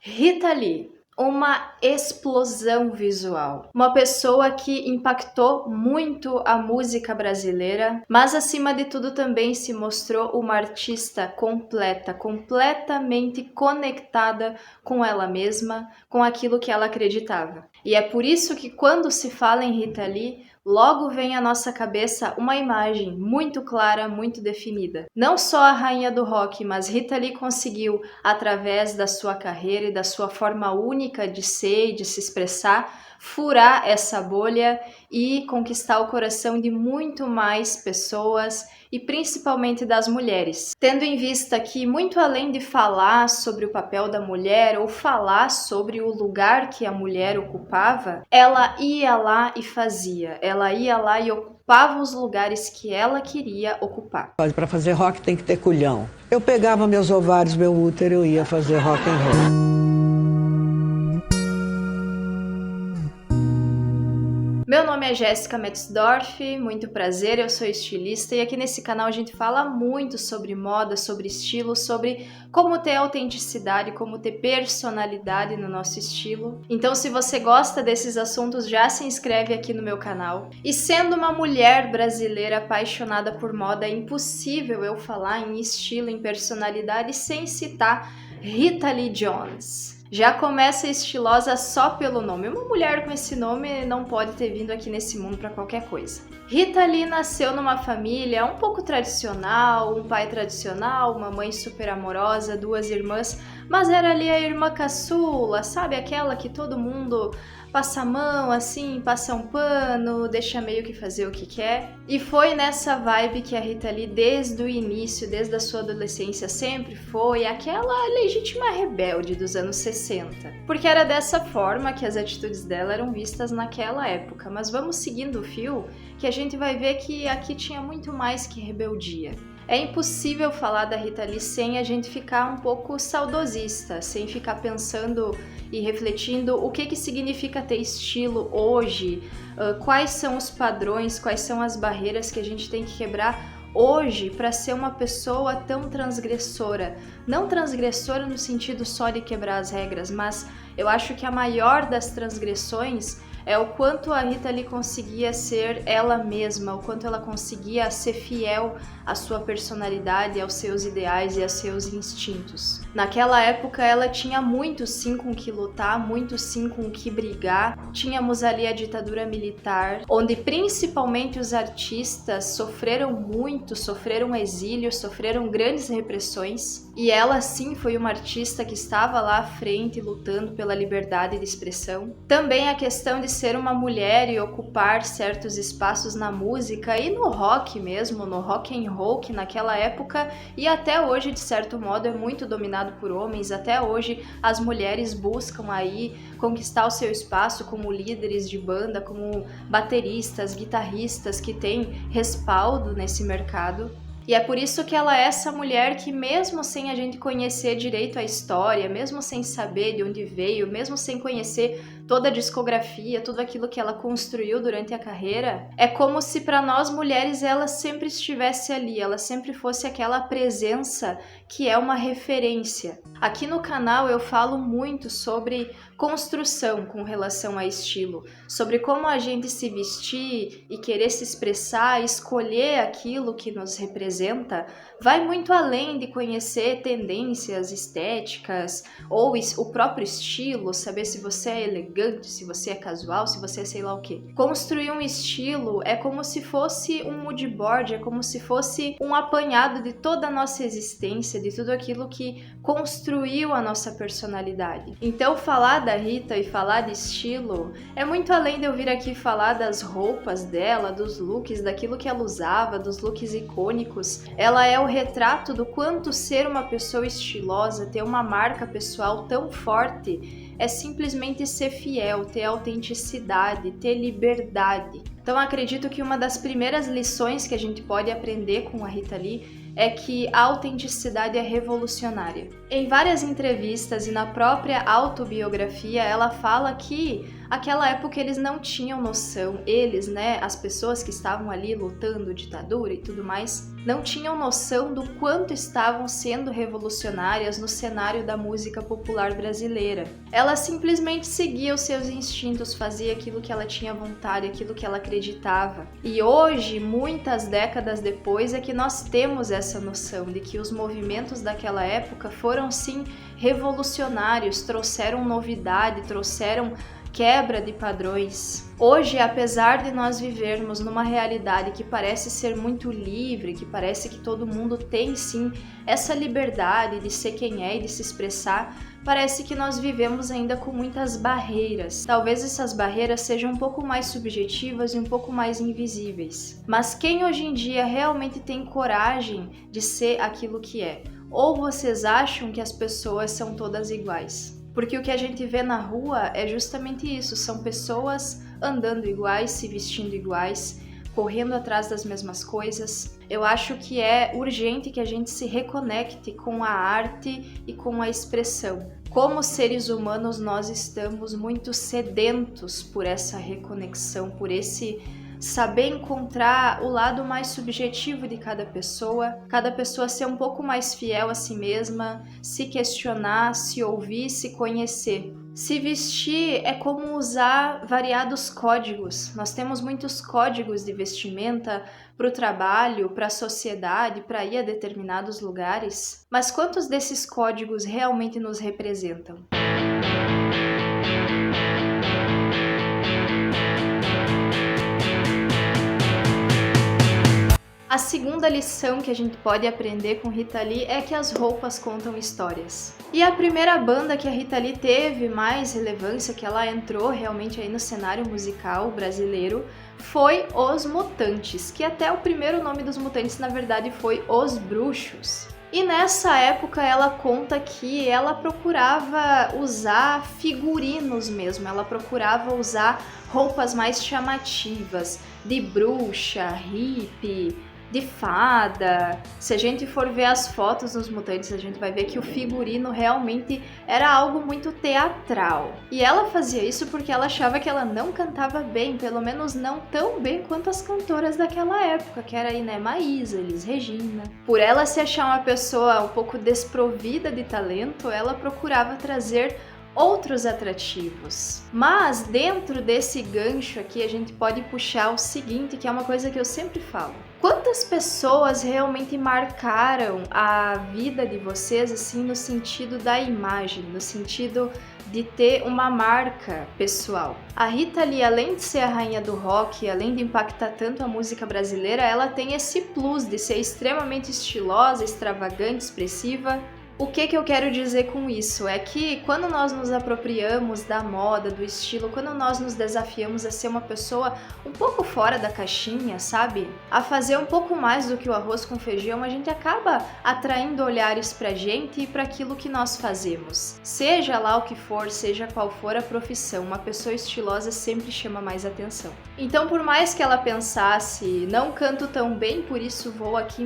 Rita Lee, uma explosão visual. Uma pessoa que impactou muito a música brasileira, mas acima de tudo também se mostrou uma artista completa, completamente conectada com ela mesma, com aquilo que ela acreditava. E é por isso que quando se fala em Rita Lee, logo vem à nossa cabeça uma imagem muito clara, muito definida. Não só a rainha do rock, mas Rita Lee conseguiu, através da sua carreira e da sua forma única de ser e de se expressar, furar essa bolha e conquistar o coração de muito mais pessoas e principalmente das mulheres. Tendo em vista que, muito além de falar sobre o papel da mulher ou falar sobre o lugar que a mulher ocupava, ela ia lá e fazia, ela ia lá e ocupava os lugares que ela queria ocupar. Para fazer rock tem que ter culhão. Eu pegava meus ovários, meu útero, eu ia fazer rock and roll. Meu nome é Jéssica Metzdorf, muito prazer, eu sou estilista e aqui nesse canal a gente fala muito sobre moda, sobre estilo, sobre como ter autenticidade, como ter personalidade no nosso estilo. Então se você gosta desses assuntos, já se inscreve aqui no meu canal. E sendo uma mulher brasileira apaixonada por moda, é impossível eu falar em estilo, em personalidade sem citar Rita Lee Jones. Já começa estilosa só pelo nome. Uma mulher com esse nome não pode ter vindo aqui nesse mundo para qualquer coisa. Rita Lee nasceu numa família um pouco tradicional, um pai tradicional, uma mãe super amorosa, duas irmãs, mas era ali a irmã caçula, sabe? Aquela que todo mundo passa a mão assim, passa um pano, deixa meio que fazer o que quer. E foi nessa vibe que a Rita Lee, desde o início, desde a sua adolescência, sempre foi aquela legítima rebelde dos anos 60. Porque era dessa forma que as atitudes dela eram vistas naquela época. Mas vamos seguindo o fio, que a gente vai ver que aqui tinha muito mais que rebeldia. É impossível falar da Rita Lee sem a gente ficar um pouco saudosista, sem ficar pensando e refletindo o que significa ter estilo hoje, quais são os padrões, quais são as barreiras que a gente tem que quebrar hoje para ser uma pessoa tão transgressora. Não transgressora no sentido só de quebrar as regras, mas eu acho que a maior das transgressões é o quanto a Rita Lee conseguia ser ela mesma, o quanto ela conseguia ser fiel à sua personalidade, aos seus ideais e aos seus instintos. Naquela época ela tinha muito sim com o que lutar, muito sim com o que brigar. Tínhamos ali a ditadura militar, onde principalmente os artistas sofreram muito, sofreram exílio, sofreram grandes repressões. E ela sim foi uma artista que estava lá à frente lutando pela liberdade de expressão. Também a questão de ser uma mulher e ocupar certos espaços na música e no rock mesmo, no rock and roll, que naquela época e até hoje de certo modo é muito dominado por homens. Até hoje as mulheres buscam aí conquistar o seu espaço como líderes de banda, como bateristas, guitarristas que têm respaldo nesse mercado. E é por isso que ela é essa mulher que, mesmo sem a gente conhecer direito a história, mesmo sem saber de onde veio, mesmo sem conhecer toda a discografia, tudo aquilo que ela construiu durante a carreira, é como se para nós mulheres ela sempre estivesse ali, ela sempre fosse aquela presença que é uma referência. Aqui no canal eu falo muito sobre construção com relação a estilo, sobre como a gente se vestir e querer se expressar, escolher aquilo que nos representa, vai muito além de conhecer tendências estéticas ou o próprio estilo, saber se você é elegante, se você é casual, se você é sei lá o quê. Construir um estilo é como se fosse um mood board, é como se fosse um apanhado de toda a nossa existência, de tudo aquilo que construiu a nossa personalidade. Então falar da Rita e falar de estilo é muito além de eu vir aqui falar das roupas dela, dos looks, daquilo que ela usava, dos looks icônicos. Ela é o retrato do quanto ser uma pessoa estilosa, ter uma marca pessoal tão forte, é simplesmente ser fiel, ter autenticidade, ter liberdade. Então acredito que uma das primeiras lições que a gente pode aprender com a Rita Lee é que a autenticidade é revolucionária. Em várias entrevistas e na própria autobiografia, ela fala que aquela época eles não tinham noção, eles, né, as pessoas que estavam ali lutando ditadura e tudo mais, não tinham noção do quanto estavam sendo revolucionárias no cenário da música popular brasileira. Ela simplesmente seguia os seus instintos, fazia aquilo que ela tinha vontade, aquilo que ela acreditava. E hoje, muitas décadas depois, é que nós temos essa noção de que os movimentos daquela época foram sim revolucionários, trouxeram novidade, trouxeram quebra de padrões. Hoje, apesar de nós vivermos numa realidade que parece ser muito livre, que parece que todo mundo tem sim essa liberdade de ser quem é e de se expressar, parece que nós vivemos ainda com muitas barreiras. Talvez essas barreiras sejam um pouco mais subjetivas e um pouco mais invisíveis. Mas quem hoje em dia realmente tem coragem de ser aquilo que é? Ou vocês acham que as pessoas são todas iguais? Porque o que a gente vê na rua é justamente isso, são pessoas andando iguais, se vestindo iguais, correndo atrás das mesmas coisas. Eu acho que é urgente que a gente se reconecte com a arte e com a expressão. Como seres humanos, nós estamos muito sedentos por essa reconexão, por esse saber encontrar o lado mais subjetivo de cada pessoa ser um pouco mais fiel a si mesma, se questionar, se ouvir, se conhecer. Se vestir é como usar variados códigos. Nós temos muitos códigos de vestimenta para o trabalho, para a sociedade, para ir a determinados lugares. Mas quantos desses códigos realmente nos representam? A segunda lição que a gente pode aprender com Rita Lee é que as roupas contam histórias. E a primeira banda que a Rita Lee teve mais relevância, que ela entrou realmente aí no cenário musical brasileiro, foi Os Mutantes, que até o primeiro nome dos Mutantes na verdade foi Os Bruxos. E nessa época ela conta que ela procurava usar figurinos mesmo, ela procurava usar roupas mais chamativas, de bruxa, hippie, de fada. Se a gente for ver as fotos dos Mutantes, a gente vai ver que o figurino realmente era algo muito teatral. E ela fazia isso porque ela achava que ela não cantava bem, pelo menos não tão bem quanto as cantoras daquela época, que era aí, né, Maísa, Elis Regina. Por ela se achar uma pessoa um pouco desprovida de talento, ela procurava trazer outros atrativos. Mas dentro desse gancho aqui a gente pode puxar o seguinte, que é uma coisa que eu sempre falo. Quantas pessoas realmente marcaram a vida de vocês assim no sentido da imagem, no sentido de ter uma marca pessoal? A Rita Lee, além de ser a rainha do rock, além de impactar tanto a música brasileira, ela tem esse plus de ser extremamente estilosa, extravagante, expressiva. O que eu quero dizer com isso? É que quando nós nos apropriamos da moda, do estilo, quando nós nos desafiamos a ser uma pessoa um pouco fora da caixinha, sabe? A fazer um pouco mais do que o arroz com feijão, a gente acaba atraindo olhares pra gente e para aquilo que nós fazemos. Seja lá o que for, seja qual for a profissão, uma pessoa estilosa sempre chama mais atenção. Então, por mais que ela pensasse, não canto tão bem, por isso vou aqui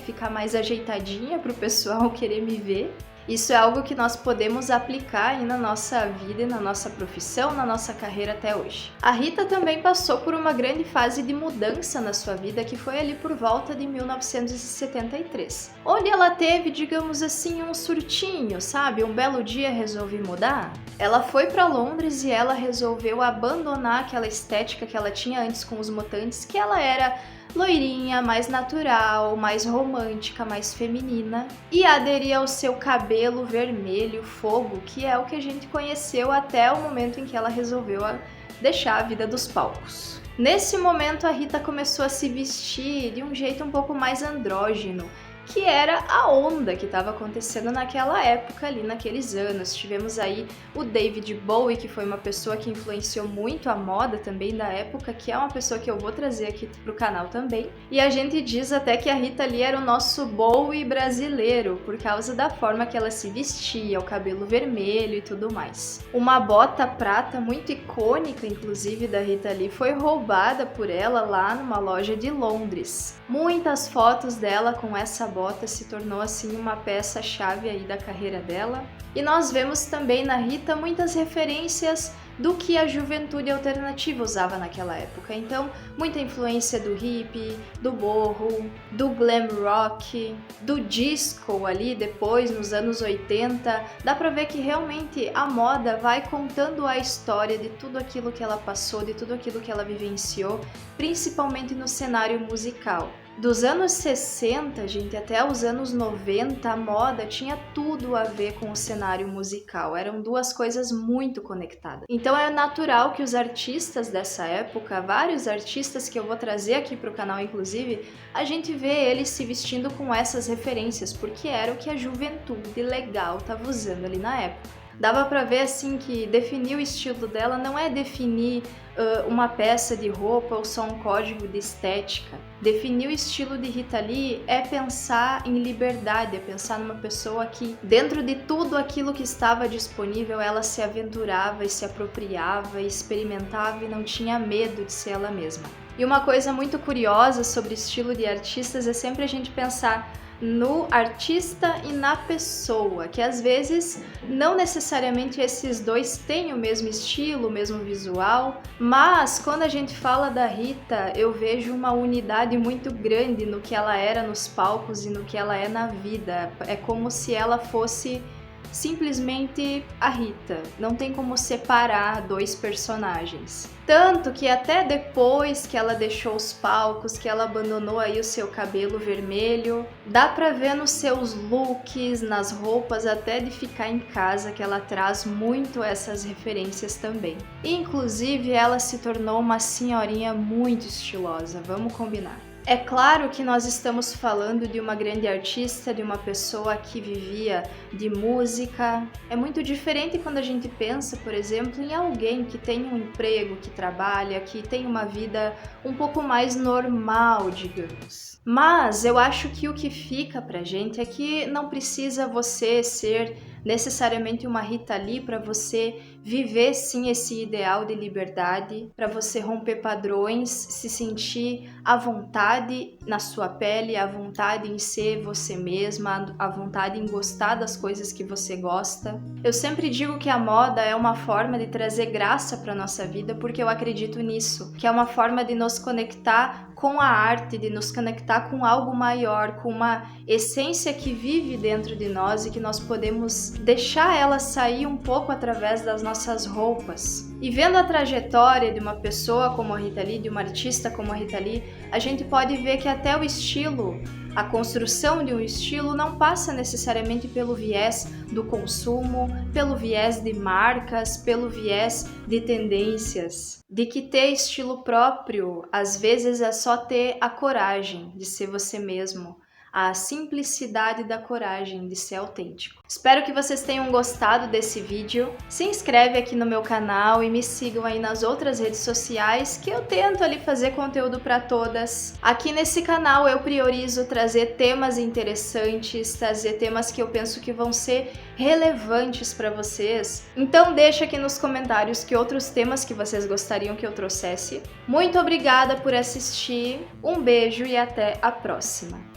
ficar mais ajeitadinha pro pessoal querer me ver. Isso é algo que nós podemos aplicar aí na nossa vida e na nossa profissão, na nossa carreira até hoje. A Rita também passou por uma grande fase de mudança na sua vida, que foi ali por volta de 1973, onde ela teve, digamos assim, um surtinho, sabe? Um belo dia resolvi mudar. Ela foi para Londres e ela resolveu abandonar aquela estética que ela tinha antes com os Mutantes, que ela era loirinha, mais natural, mais romântica, mais feminina, e aderir ao seu cabelo vermelho, fogo, que é o que a gente conheceu até o momento em que ela resolveu deixar a vida dos palcos. Nesse momento a Rita começou a se vestir de um jeito um pouco mais andrógeno, que era a onda que estava acontecendo naquela época ali, naqueles anos. Tivemos aí o David Bowie, que foi uma pessoa que influenciou muito a moda também da época, que é uma pessoa que eu vou trazer aqui pro canal também. E a gente diz até que a Rita Lee era o nosso Bowie brasileiro, por causa da forma que ela se vestia, o cabelo vermelho e tudo mais. Uma bota prata muito icônica, inclusive, da Rita Lee, foi roubada por ela lá numa loja de Londres. Muitas fotos dela com essa bota se tornou assim uma peça-chave aí da carreira dela. E nós vemos também na Rita muitas referências do que a juventude alternativa usava naquela época. Então, muita influência do hip, do borro, do glam rock, do disco ali depois, nos anos 80. Dá pra ver que realmente a moda vai contando a história de tudo aquilo que ela passou, de tudo aquilo que ela vivenciou, principalmente no cenário musical. Dos anos 60, gente, até os anos 90, a moda tinha tudo a ver com o cenário musical. Eram duas coisas muito conectadas. Então é natural que os artistas dessa época, vários artistas que eu vou trazer aqui para o canal inclusive, a gente vê eles se vestindo com essas referências, porque era o que a juventude legal estava usando ali na época. Dava pra ver assim que definir o estilo dela não é definir uma peça de roupa ou só um código de estética. Definir o estilo de Rita Lee é pensar em liberdade, é pensar numa pessoa que, dentro de tudo aquilo que estava disponível, ela se aventurava e se apropriava e experimentava e não tinha medo de ser ela mesma. E uma coisa muito curiosa sobre estilo de artistas é sempre a gente pensar no artista e na pessoa, que às vezes não necessariamente esses dois têm o mesmo estilo, o mesmo visual, mas quando a gente fala da Rita, eu vejo uma unidade muito grande no que ela era nos palcos e no que ela é na vida. É como se ela fosse simplesmente a Rita, não tem como separar dois personagens. Tanto que até depois que ela deixou os palcos, que ela abandonou aí o seu cabelo vermelho, dá pra ver nos seus looks, nas roupas, até de ficar em casa, que ela traz muito essas referências também. Inclusive, ela se tornou uma senhorinha muito estilosa, vamos combinar. É claro que nós estamos falando de uma grande artista, de uma pessoa que vivia de música. É muito diferente quando a gente pensa, por exemplo, em alguém que tem um emprego, que trabalha, que tem uma vida um pouco mais normal, digamos. Mas eu acho que o que fica pra gente é que não precisa você ser necessariamente uma Rita Lee para você viver sim esse ideal de liberdade, para você romper padrões, se sentir à vontade na sua pele, à vontade em ser você mesma, à vontade em gostar das coisas que você gosta. Eu sempre digo que a moda é uma forma de trazer graça para nossa vida, porque eu acredito nisso, que é uma forma de nos conectar com a arte, de nos conectar com algo maior, com uma essência que vive dentro de nós e que nós podemos deixar ela sair um pouco através das nossas roupas. E vendo a trajetória de uma pessoa como a Rita Lee, de uma artista como a Rita Lee, a gente pode ver que até o estilo, a construção de um estilo não passa necessariamente pelo viés do consumo, pelo viés de marcas, pelo viés de tendências. De que ter estilo próprio, às vezes é só ter a coragem de ser você mesmo, a simplicidade da coragem de ser autêntico. Espero que vocês tenham gostado desse vídeo. Se inscreve aqui no meu canal e me sigam aí nas outras redes sociais, que eu tento ali fazer conteúdo para todas. Aqui nesse canal eu priorizo trazer temas interessantes, trazer temas que eu penso que vão ser relevantes para vocês. Então deixa aqui nos comentários que outros temas que vocês gostariam que eu trouxesse. Muito obrigada por assistir, um beijo e até a próxima!